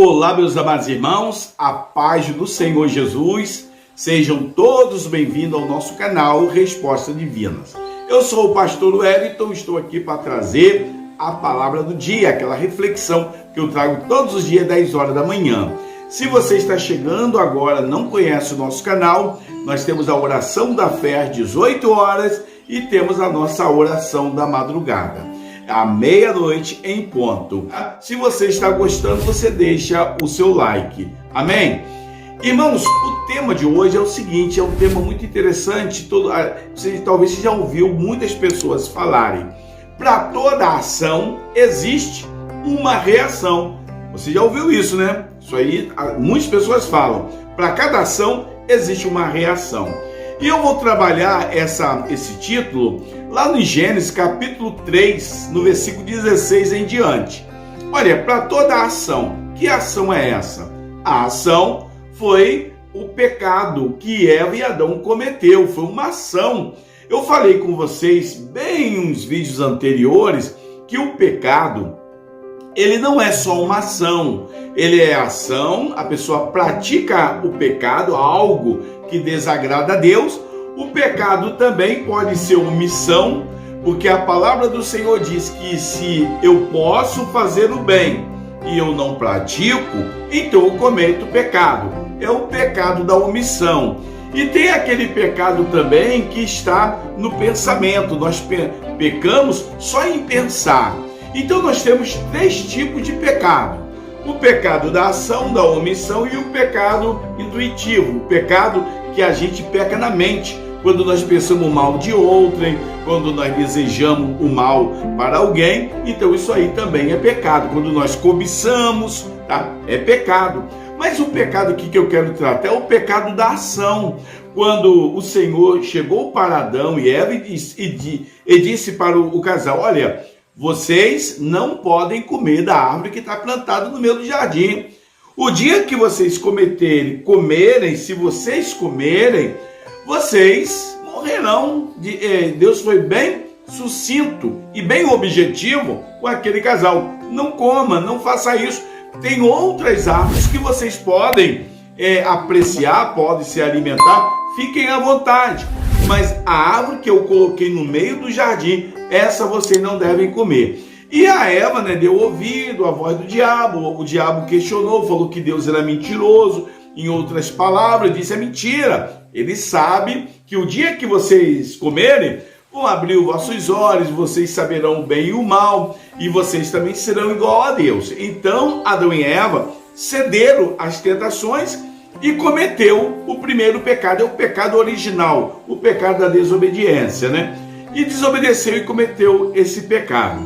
Olá, meus amados irmãos, a paz do Senhor Jesus, sejam todos bem-vindos ao nosso canal Respostas Divinas. Eu sou o pastor Wellington, estou aqui para trazer a palavra do dia, aquela reflexão que eu trago todos os dias, 10 horas da manhã. Se você está chegando agora, não conhece o nosso canal, nós temos a oração da fé às 18 horas e temos a nossa oração da madrugada, à meia-noite em ponto. Se você está gostando, você deixa o seu like. Amém? Irmãos, o tema de hoje é o seguinte, é um tema muito interessante. Talvez você já ouviu muitas pessoas falarem. Para toda ação existe uma reação. Você já ouviu isso, né? Isso aí, muitas pessoas falam. Para cada ação existe uma reação. E eu vou trabalhar esse título lá no Gênesis capítulo 3, no versículo 16 em diante. Olha, para toda ação, que ação é essa? A ação foi o pecado que Eva e Adão cometeu, foi uma ação. Eu falei com vocês bem uns vídeos anteriores que o pecado, ele não é só uma ação, ele é ação, a pessoa pratica o pecado, algo que desagrada a Deus. O pecado também pode ser omissão, porque a palavra do Senhor diz que se eu posso fazer o bem e eu não pratico, então eu cometo pecado. É o pecado da omissão. E tem aquele pecado também que está no pensamento. Nós pecamos só em pensar. Então nós temos 3 tipos de pecado. O pecado da ação, da omissão e o pecado intuitivo. O pecado que a gente peca na mente. Quando nós pensamos o mal de outrem, quando nós desejamos o mal para alguém, então isso aí também é pecado. Quando nós cobiçamos, tá? É pecado. Mas o pecado aqui que eu quero tratar é o pecado da ação. Quando o Senhor chegou para Adão e Eva e disse para o casal, olha, vocês não podem comer da árvore que está plantada no meio do jardim. O dia que vocês comerem, se vocês comerem, vocês morrerão. Deus foi bem sucinto e bem objetivo com aquele casal. Não coma, não faça isso. Tem outras árvores que vocês podem apreciar, podem se alimentar, fiquem à vontade. Mas a árvore que eu coloquei no meio do jardim, essa vocês não devem comer. E a Eva, deu ouvido à voz do diabo. O diabo questionou, falou que Deus era mentiroso. Em outras palavras, disse, é mentira. Ele sabe que o dia que vocês comerem, vão abrir os vossos olhos, vocês saberão o bem e o mal, e vocês também serão igual a Deus. Então, Adão e Eva cederam às tentações e cometeu o primeiro pecado, é o pecado original, o pecado da desobediência, E desobedeceu e cometeu esse pecado.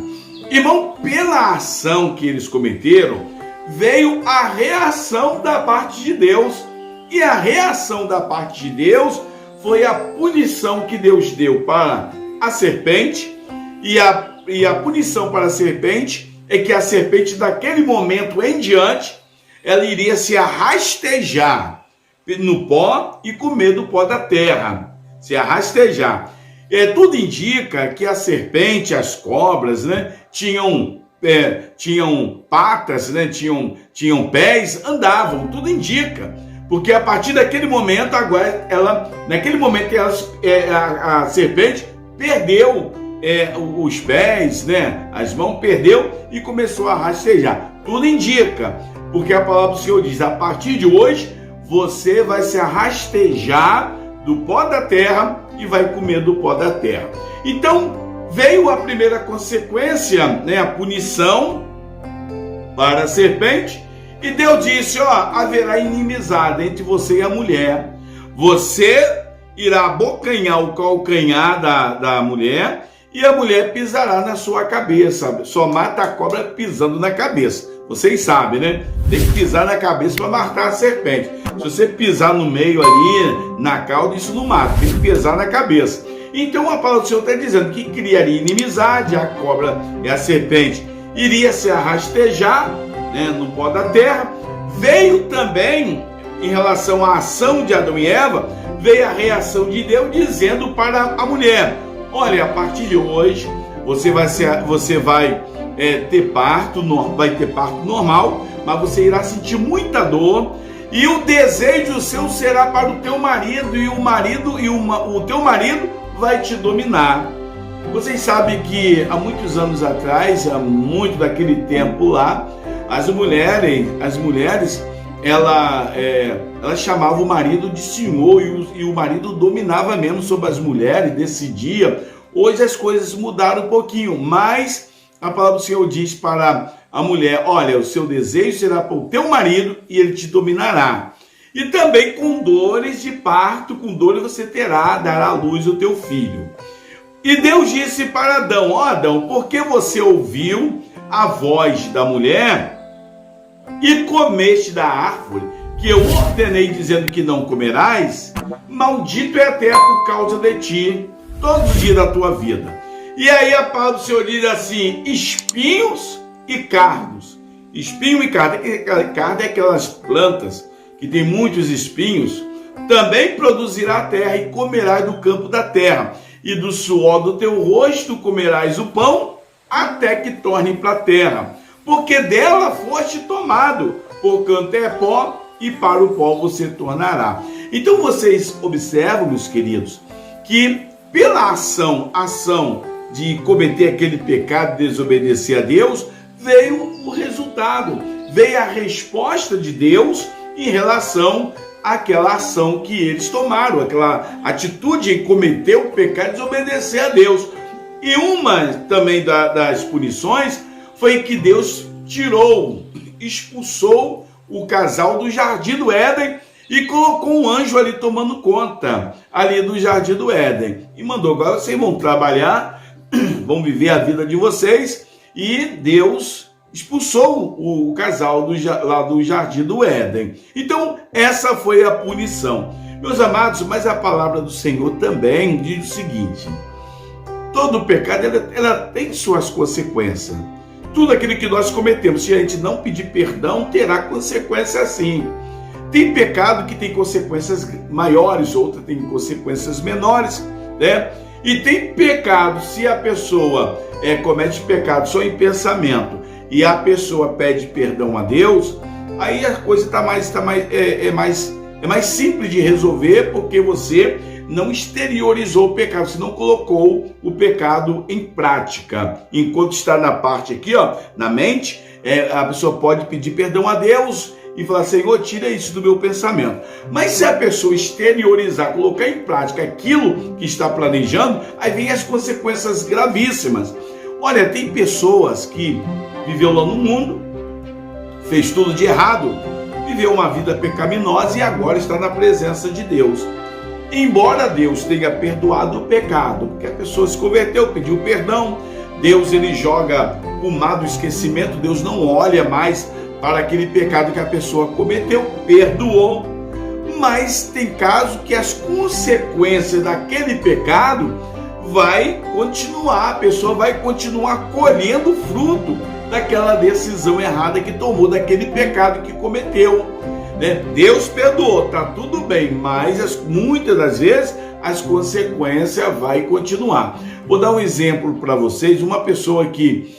Irmão, pela ação que eles cometeram, veio a reação da parte de Deus. E a reação da parte de Deus foi a punição que Deus deu para a serpente. E a punição para a serpente é que a serpente, daquele momento em diante, ela iria se arrastejar no pó e comer do pó da terra. Se arrastejar. Tudo indica que a serpente, as cobras, tinham patas, tinham pés, andavam, tudo indica. Porque a partir daquele momento, agora, a serpente perdeu os pés, as mãos, perdeu e começou a rastejar. Tudo indica, porque a palavra do Senhor diz, a partir de hoje, você vai se rastejar do pó da terra e vai comer do pó da terra. Então, veio a primeira consequência, a punição para a serpente, e Deus disse, haverá inimizade entre você e a mulher. Você irá abocanhar o calcanhar da mulher, e a mulher pisará na sua cabeça. Só mata a cobra pisando na cabeça. Vocês sabem, Tem que pisar na cabeça para matar a serpente. Se você pisar no meio ali, na cauda, isso não mata. Tem que pisar na cabeça. Então a palavra do Senhor está dizendo que criaria inimizade, a cobra e a serpente iria se arrastejar no pó da terra. Veio também, em relação à ação de Adão e Eva, veio a reação de Deus dizendo para a mulher, olha, a partir de hoje você vai ter parto normal, mas você irá sentir muita dor, e o desejo seu será para o teu marido, e o teu marido vai te dominar. Vocês sabem que há muitos anos atrás, há muito daquele tempo lá, as mulheres ela chamava o marido de senhor, e o marido dominava mesmo sobre as mulheres, decidia. Hoje as coisas mudaram um pouquinho, mas a palavra do Senhor diz para a mulher: olha, o seu desejo será para o teu marido e ele te dominará. E também com dores de parto, com dores você dará à luz o teu filho. E Deus disse para Adão: ó Adão, porque você ouviu a voz da mulher e comeste da árvore que eu ordenei dizendo que não comerás, maldito é a terra por causa de ti, todos os dias da tua vida. E aí a palavra do Senhor diz assim: espinhos e cardos. Espinho e cardo. Cardo é aquelas plantas que tem muitos espinhos. Também produzirá a terra e comerás do campo da terra. E do suor do teu rosto comerás o pão, até que torne para a terra. Porque dela foste tomado, porquanto é pó, e para o pó você tornará. Então vocês observam, meus queridos, que pela ação de cometer aquele pecado, desobedecer a Deus, veio o resultado, veio a resposta de Deus em relação àquela ação que eles tomaram, aquela atitude em cometer o pecado, desobedecer a Deus. E uma também das punições foi que Deus expulsou o casal do Jardim do Éden e colocou um anjo ali tomando conta ali do Jardim do Éden. E mandou: agora vocês vão trabalhar, vão viver a vida de vocês. E Deus expulsou o casal lá do Jardim do Éden. Então, essa foi a punição. Meus amados, mas a palavra do Senhor também diz o seguinte: todo pecado ela tem suas consequências. Tudo aquilo que nós cometemos, se a gente não pedir perdão, terá consequência sim. Tem pecado que tem consequências maiores, outras tem consequências menores, né? E tem pecado, se a pessoa comete pecado só em pensamento e a pessoa pede perdão a Deus, aí a coisa é mais simples de resolver, porque você não exteriorizou o pecado, você não colocou o pecado em prática. Enquanto está na parte aqui, na mente, a pessoa pode pedir perdão a Deus e falar: Senhor, tira isso do meu pensamento. Mas se a pessoa exteriorizar, colocar em prática aquilo que está planejando, aí vem as consequências gravíssimas. Olha, tem pessoas que viveu lá no mundo, fez tudo de errado, viveu uma vida pecaminosa e agora está na presença de Deus. Embora Deus tenha perdoado o pecado, porque a pessoa se converteu, pediu perdão, Deus ele joga o mar do esquecimento, Deus não olha mais para aquele pecado que a pessoa cometeu, perdoou. Mas tem caso que as consequências daquele pecado vai continuar, a pessoa vai continuar colhendo o fruto daquela decisão errada que tomou, daquele pecado que cometeu. Deus perdoou, tá tudo bem, mas muitas das vezes as consequências vai continuar. Vou dar um exemplo para vocês. Uma pessoa que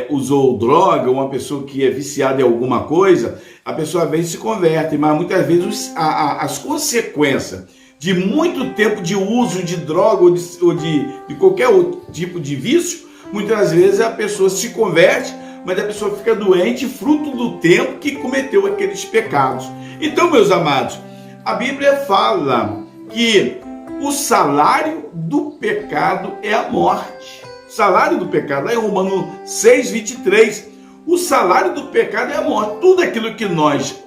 usou droga, uma pessoa que é viciada em alguma coisa, a pessoa às vezes se converte, mas muitas vezes as consequências de muito tempo de uso de droga ou de qualquer outro tipo de vício, muitas vezes a pessoa se converte, mas a pessoa fica doente fruto do tempo que cometeu aqueles pecados. Então, meus amados, a Bíblia fala que o salário do pecado é a morte. O salário do pecado, lá em Romanos 6:23, o salário do pecado é a morte.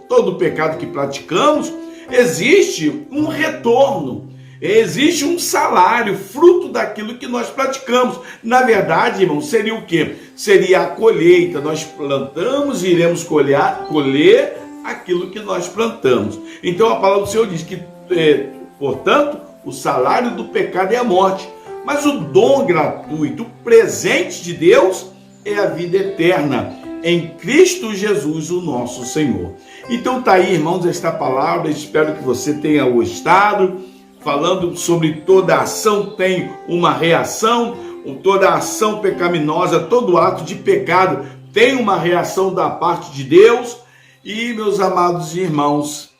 Todo pecado que praticamos, existe um retorno. Existe um salário, fruto daquilo que nós praticamos. Na verdade, irmão, seria o quê? Seria a colheita. Nós plantamos e iremos colher aquilo que nós plantamos. Então a palavra do Senhor diz que, portanto, o salário do pecado é a morte. Mas o dom gratuito, o presente de Deus, é a vida eterna em Cristo Jesus, o nosso Senhor. Então tá aí, irmãos, esta palavra. Espero que você tenha gostado. Falando sobre toda ação tem uma reação. toda ação pecaminosa, todo ato de pecado tem uma reação da parte de Deus. E, meus amados irmãos,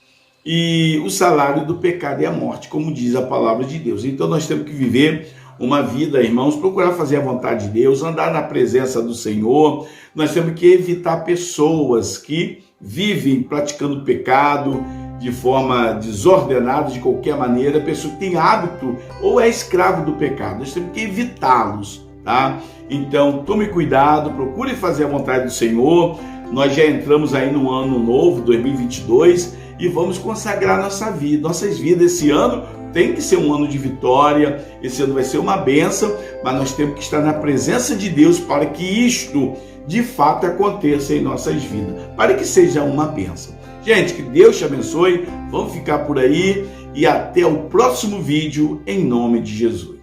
e o salário do pecado é a morte, como diz a palavra de Deus. Então nós temos que viver uma vida, irmãos, procurar fazer a vontade de Deus, andar na presença do Senhor. Nós temos que evitar pessoas que vivem praticando pecado de forma desordenada, de qualquer maneira, pessoa que tem hábito ou é escravo do pecado. Nós temos que evitá-los, tá? Então, tome cuidado, procure fazer a vontade do Senhor. Nós já entramos aí no ano novo, 2022, e vamos consagrar nossas vidas. Esse ano tem que ser um ano de vitória, esse ano vai ser uma bênção, mas nós temos que estar na presença de Deus para que isto, de fato, aconteça em nossas vidas, para que seja uma bênção. Gente, que Deus te abençoe, vamos ficar por aí e até o próximo vídeo, em nome de Jesus.